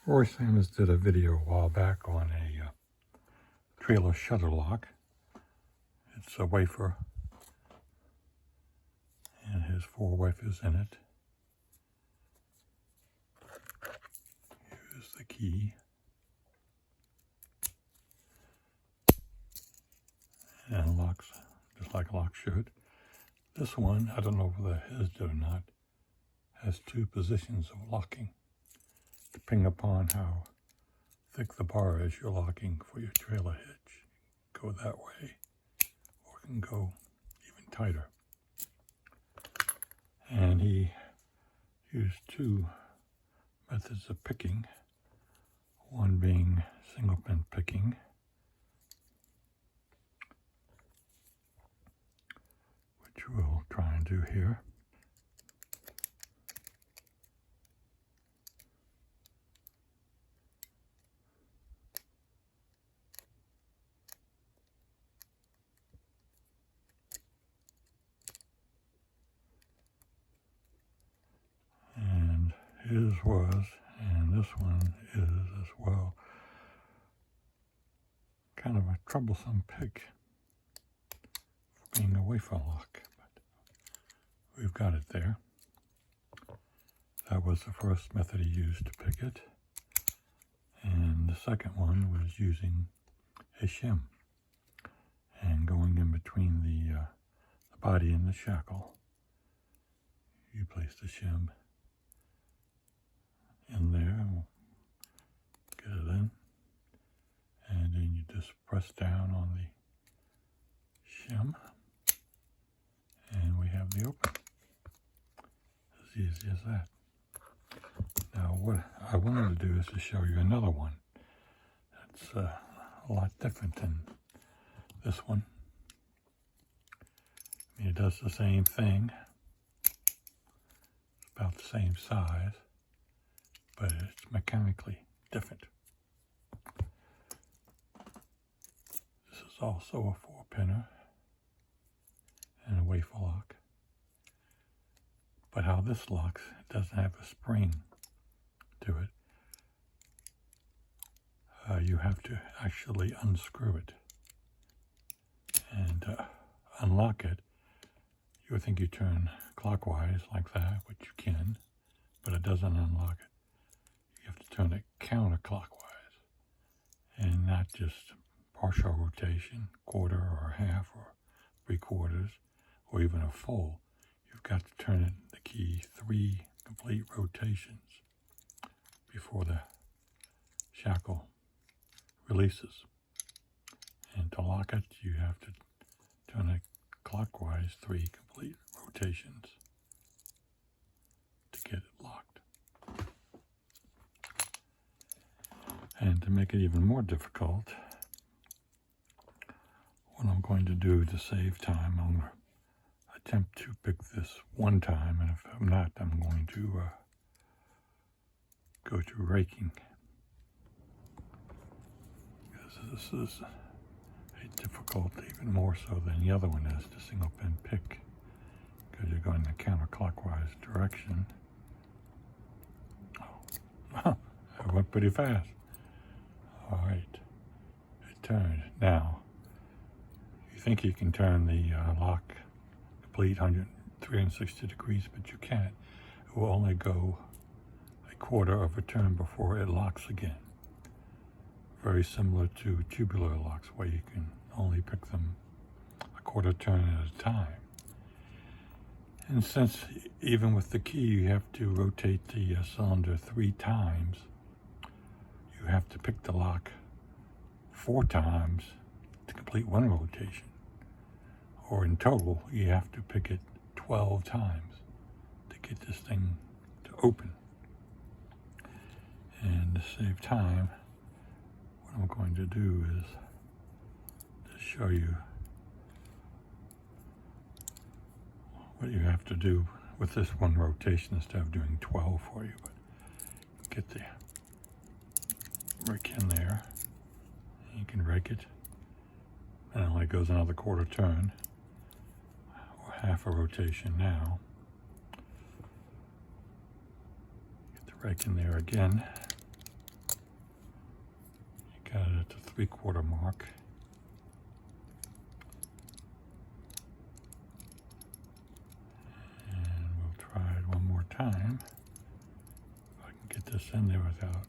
Roy Sanders did a video a while back on a trailer shutter lock. It's a wafer and has 4 wafers in it. Here's the key. And locks just like a lock should. This one, I don't know whether his did or not, has 2 positions of locking, depending upon how thick the bar is you're locking for your trailer hitch. Go that way, or it can go even tighter. And he used 2 methods of picking, one being single pin picking, which we'll try and do here. And his was, and this one is as well, kind of a troublesome pick for being a wafer lock, but we've got it there. That was the first method he used to pick it, and the second one was using a shim and going in between the body and the shackle. You place the shim in there, get it in, and then you just press down on the shim, and we have the open. As easy as that. Now what I wanted to do is to show you another one that's a lot different than this one. I mean, it does the same thing. It's about the same size, but it's mechanically different. This is also a 4-pinner and a wafer lock. But how this locks, it doesn't have a spring to it. You have to actually unscrew it and unlock it. You would think you turn clockwise like that, which you can, but it doesn't unlock it. You have to turn it counterclockwise, and not just partial rotation, quarter or half or 3/4, or even a full. You've got to turn it, the key, 3 complete rotations before the shackle releases. And to lock it, you have to turn it clockwise 3 complete rotations to get it locked. And to make it even more difficult, what I'm going to do to save time, I'm going to attempt to pick this one time, and if I'm not, I'm going to go to raking. Because this is a difficult, even more so than the other one is, the single pin pick, because you're going in the counterclockwise direction. Oh, I went pretty fast. All right, it turned. Now, you think you can turn the lock complete 360 degrees, but you can't. It will only go a quarter of a turn before it locks again. Very similar to tubular locks, where you can only pick them a quarter turn at a time. And since even with the key you have to rotate the cylinder 3 times, you have to pick the lock 4 times to complete 1 rotation. Or in total, you have to pick it 12 times to get this thing to open. And to save time, what I'm going to do is to show you what you have to do with this 1 rotation instead of doing 12 for you. But get the rake in there, and you can rake it, and it only goes another quarter turn, or half a rotation now. Get the rake in there again, the 3/4 mark. And we'll try it one more time. If I can get this in there without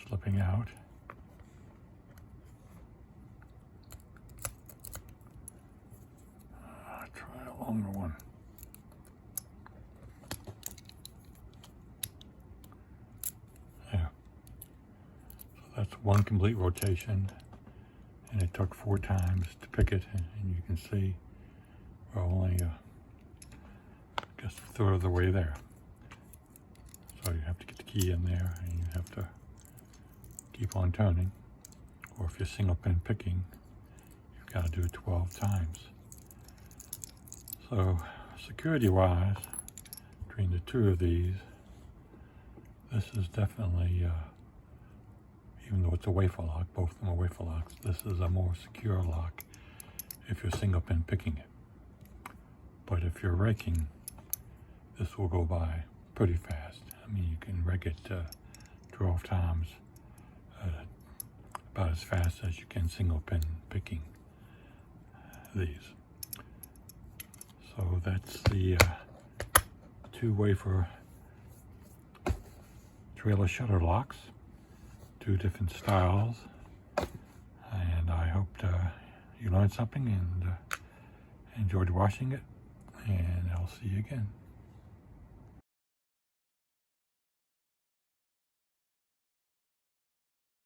slipping out. Try a longer one. There. So that's one complete rotation, and it took 4 times to pick it, and you can see we're only I guess a third of the way there. So you have to get the key in there, and you have to keep on turning. Or if you're single pin picking, you've got to do it 12 times. So security-wise, between the two of these, this is definitely, even though it's a wafer lock, both of them are wafer locks, this is a more secure lock if you're single pin picking it. But if you're raking, this will go by pretty fast. I mean, you can rake it 12 times about as fast as you can single pin picking these. So that's the 2 wafer trailer shutter locks, 2 different styles, and I hope you learned something and enjoyed watching it, and I'll see you again.